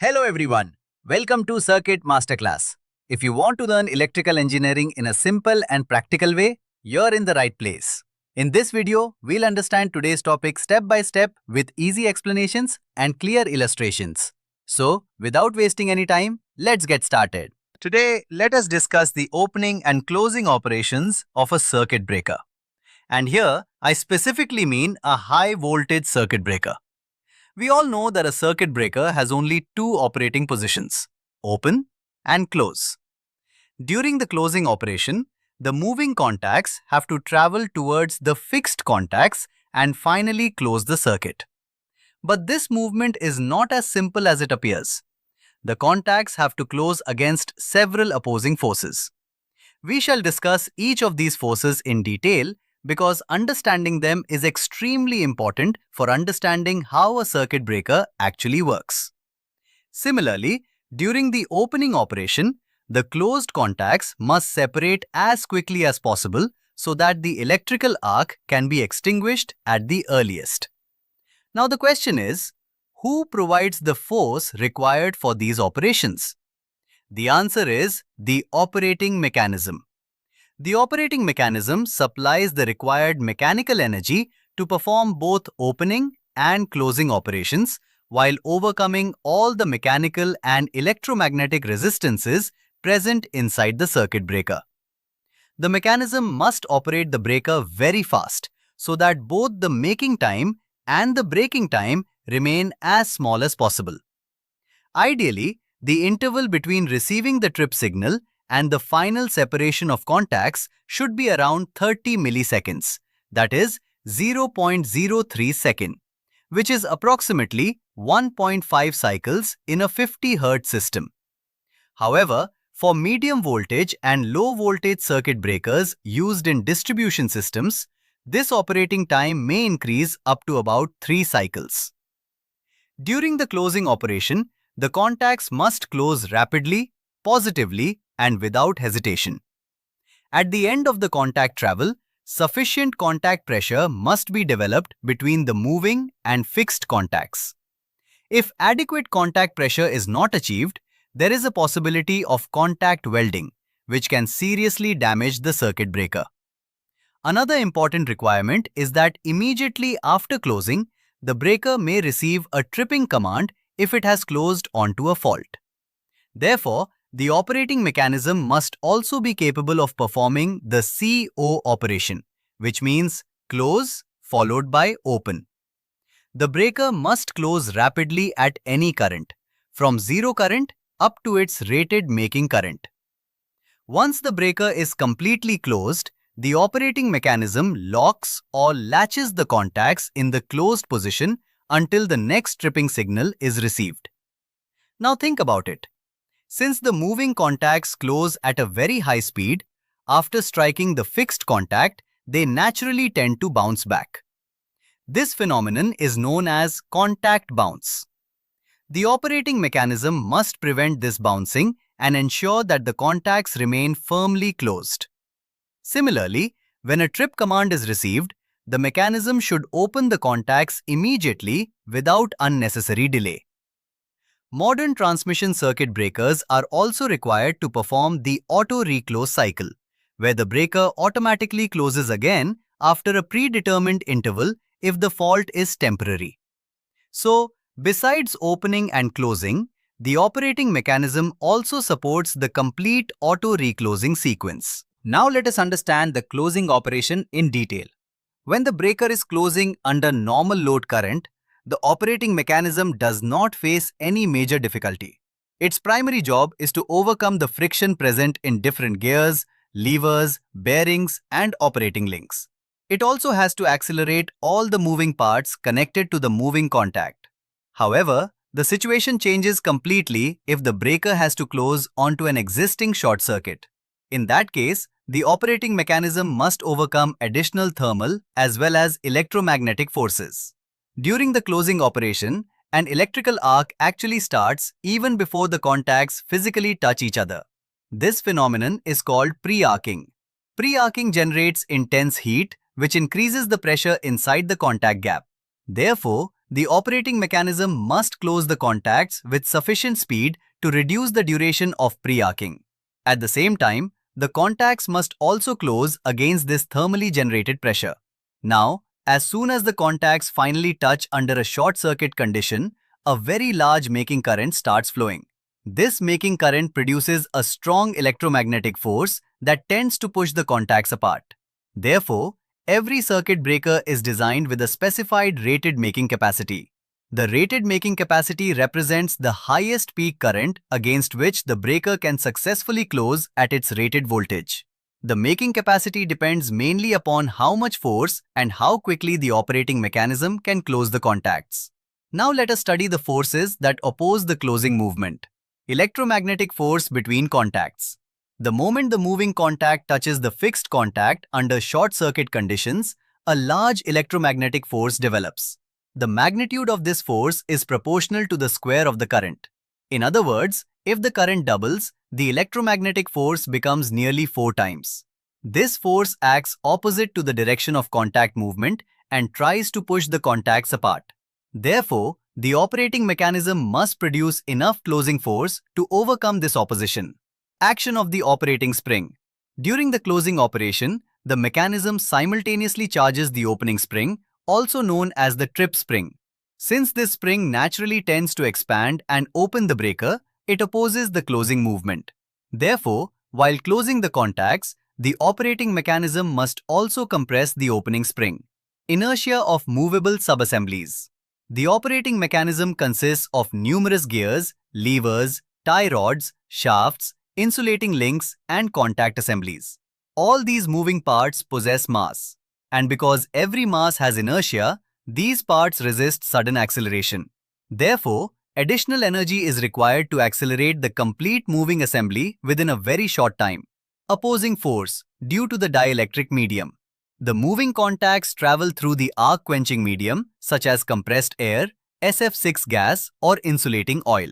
Hello everyone, welcome to Circuit Masterclass. If you want to learn electrical engineering in a simple and practical way, you're in the right place. In this video, we'll understand today's topic step by step with easy explanations and clear illustrations. So, without wasting any time, let's get started. Today, let us discuss the opening and closing operations of a circuit breaker. And here, I specifically mean a high voltage circuit breaker. We all know that a circuit breaker has only two operating positions, open and close. During the closing operation, the moving contacts have to travel towards the fixed contacts and finally close the circuit. But this movement is not as simple as it appears. The contacts have to close against several opposing forces. We shall discuss each of these forces in detail because understanding them is extremely important for understanding how a circuit breaker actually works. Similarly, during the opening operation, the closed contacts must separate as quickly as possible so that the electrical arc can be extinguished at the earliest. Now the question is, who provides the force required for these operations? The answer is the operating mechanism. The operating mechanism supplies the required mechanical energy to perform both opening and closing operations while overcoming all the mechanical and electromagnetic resistances present inside the circuit breaker. The mechanism must operate the breaker very fast so that both the making time and the breaking time remain as small as possible. Ideally, the interval between receiving the trip signal and the final separation of contacts should be around 30 milliseconds, that is 0.03 second, which is approximately 1.5 cycles in a 50 Hz system. However, for medium voltage and low voltage circuit breakers used in distribution systems, this operating time may increase up to about 3 cycles. During the closing operation, the contacts must close rapidly, positively, and without hesitation. At the end of the contact travel, sufficient contact pressure must be developed between the moving and fixed contacts. If adequate contact pressure is not achieved, there is a possibility of contact welding, which can seriously damage the circuit breaker. Another important requirement is that immediately after closing, the breaker may receive a tripping command if it has closed onto a fault. Therefore, the operating mechanism must also be capable of performing the CO operation, which means close followed by open. The breaker must close rapidly at any current, from zero current up to its rated making current. Once the breaker is completely closed, the operating mechanism locks or latches the contacts in the closed position until the next tripping signal is received. Now think about it. Since the moving contacts close at a very high speed, after striking the fixed contact, they naturally tend to bounce back. This phenomenon is known as contact bounce. The operating mechanism must prevent this bouncing and ensure that the contacts remain firmly closed. Similarly, when a trip command is received, the mechanism should open the contacts immediately without unnecessary delay. Modern transmission circuit breakers are also required to perform the auto-reclose cycle, where the breaker automatically closes again after a predetermined interval if the fault is temporary. So, besides opening and closing, the operating mechanism also supports the complete auto-reclosing sequence. Now let us understand the closing operation in detail. When the breaker is closing under normal load current, the operating mechanism does not face any major difficulty. Its primary job is to overcome the friction present in different gears, levers, bearings, and operating links. It also has to accelerate all the moving parts connected to the moving contact. However, the situation changes completely if the breaker has to close onto an existing short circuit. In that case, the operating mechanism must overcome additional thermal as well as electromagnetic forces. During the closing operation, an electrical arc actually starts even before the contacts physically touch each other. This phenomenon is called pre-arcing. Pre-arcing generates intense heat, which increases the pressure inside the contact gap. Therefore, the operating mechanism must close the contacts with sufficient speed to reduce the duration of pre-arcing. At the same time, the contacts must also close against this thermally generated pressure. Now, as soon as the contacts finally touch under a short circuit condition, a very large making current starts flowing. This making current produces a strong electromagnetic force that tends to push the contacts apart. Therefore, every circuit breaker is designed with a specified rated making capacity. The rated making capacity represents the highest peak current against which the breaker can successfully close at its rated voltage. The making capacity depends mainly upon how much force and how quickly the operating mechanism can close the contacts. Now let us study the forces that oppose the closing movement. Electromagnetic force between contacts. The moment the moving contact touches the fixed contact under short circuit conditions, a large electromagnetic force develops. The magnitude of this force is proportional to the square of the current. In other words, if the current doubles, the electromagnetic force becomes nearly 4 times. This force acts opposite to the direction of contact movement and tries to push the contacts apart. Therefore, the operating mechanism must produce enough closing force to overcome this opposition. Action of the operating spring. During the closing operation, the mechanism simultaneously charges the opening spring, also known as the trip spring. Since this spring naturally tends to expand and open the breaker, it opposes the closing movement. Therefore, while closing the contacts, the operating mechanism must also compress the opening spring. Inertia of movable subassemblies. The operating mechanism consists of numerous gears, levers, tie rods, shafts, insulating links, and contact assemblies. All these moving parts possess mass. And because every mass has inertia, these parts resist sudden acceleration. Therefore, additional energy is required to accelerate the complete moving assembly within a very short time. Opposing force due to the dielectric medium. The moving contacts travel through the arc-quenching medium such as compressed air, SF6 gas, or insulating oil.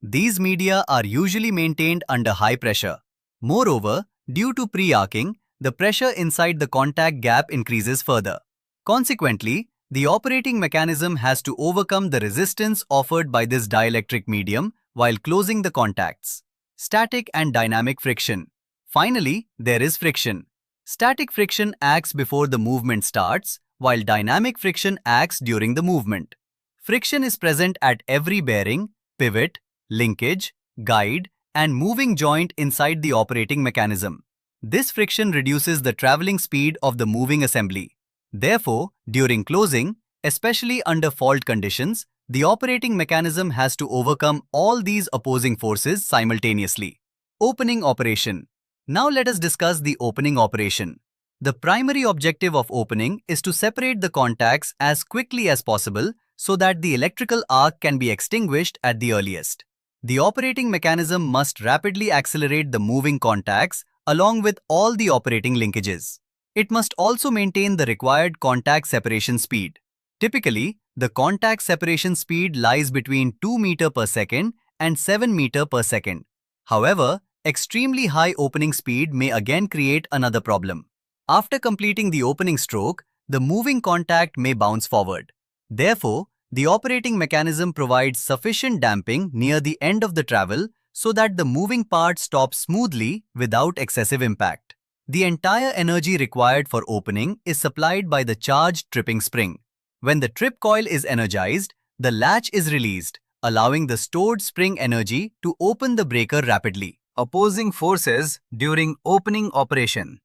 These media are usually maintained under high pressure. Moreover, due to pre-arcing, the pressure inside the contact gap increases further. Consequently, the operating mechanism has to overcome the resistance offered by this dielectric medium while closing the contacts. Static and dynamic friction. Finally, there is friction. Static friction acts before the movement starts, while dynamic friction acts during the movement. Friction is present at every bearing, pivot, linkage, guide, and moving joint inside the operating mechanism. This friction reduces the traveling speed of the moving assembly. Therefore, during closing, especially under fault conditions, the operating mechanism has to overcome all these opposing forces simultaneously. Opening operation. Now let us discuss the opening operation. The primary objective of opening is to separate the contacts as quickly as possible so that the electrical arc can be extinguished at the earliest. The operating mechanism must rapidly accelerate the moving contacts along with all the operating linkages. It must also maintain the required contact separation speed. Typically, the contact separation speed lies between 2 meters per second and 7 meters per second. However, extremely high opening speed may again create another problem. After completing the opening stroke, the moving contact may bounce forward. Therefore, the operating mechanism provides sufficient damping near the end of the travel so that the moving part stops smoothly without excessive impact. The entire energy required for opening is supplied by the charged tripping spring. When the trip coil is energized, the latch is released, allowing the stored spring energy to open the breaker rapidly. Opposing forces during opening operation.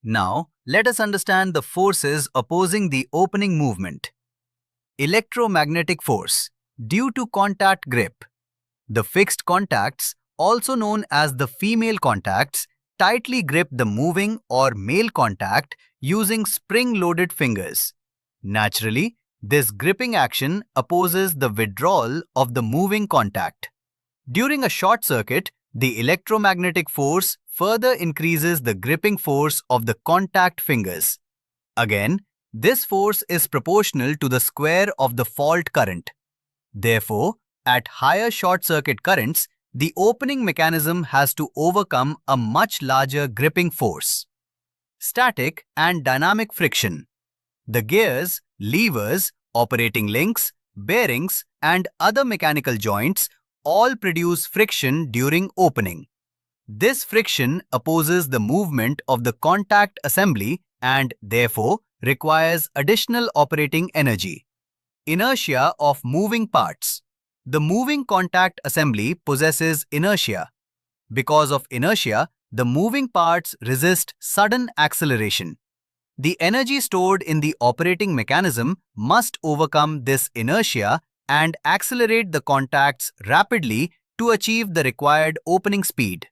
Now, let us understand the forces opposing the opening movement. Electromagnetic force due to contact grip. The fixed contacts, also known as the female contacts, tightly grip the moving or male contact using spring-loaded fingers. Naturally, this gripping action opposes the withdrawal of the moving contact. During a short circuit, the electromagnetic force further increases the gripping force of the contact fingers. Again, this force is proportional to the square of the fault current. Therefore, at higher short circuit currents, the opening mechanism has to overcome a much larger gripping force. Static and dynamic friction. The gears, levers, operating links, bearings, and other mechanical joints all produce friction during opening. This friction opposes the movement of the contact assembly and therefore requires additional operating energy. Inertia of moving parts. The moving contact assembly possesses inertia. Because of inertia, the moving parts resist sudden acceleration. The energy stored in the operating mechanism must overcome this inertia and accelerate the contacts rapidly to achieve the required opening speed.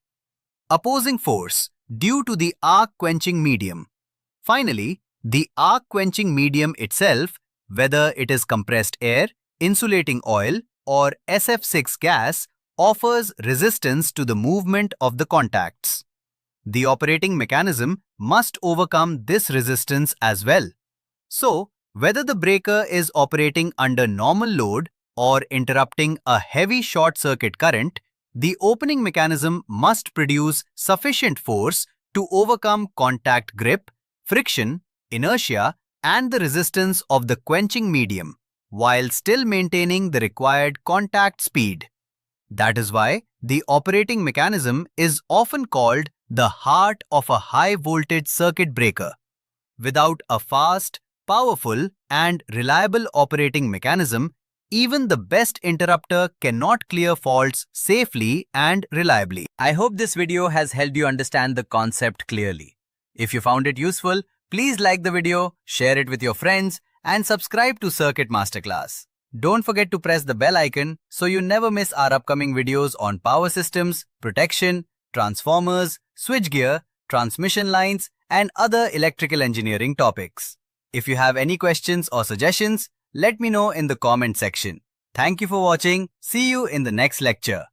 Opposing force due to the arc quenching medium. Finally, the arc quenching medium itself, whether it is compressed air, insulating oil, or SF6 gas, offers resistance to the movement of the contacts. The operating mechanism must overcome this resistance as well. So, whether the breaker is operating under normal load or interrupting a heavy short circuit current, the opening mechanism must produce sufficient force to overcome contact grip, friction, inertia, and the resistance of the quenching medium, while still maintaining the required contact speed. That is why the operating mechanism is often called the heart of a high-voltage circuit breaker. Without a fast, powerful, and reliable operating mechanism, even the best interrupter cannot clear faults safely and reliably. I hope this video has helped you understand the concept clearly. If you found it useful, please like the video, share it with your friends, and subscribe to Circuit Masterclass. Don't forget to press the bell icon so you never miss our upcoming videos on power systems, protection, transformers, switchgear, transmission lines, and other electrical engineering topics. If you have any questions or suggestions, let me know in the comment section. Thank you for watching. See you in the next lecture.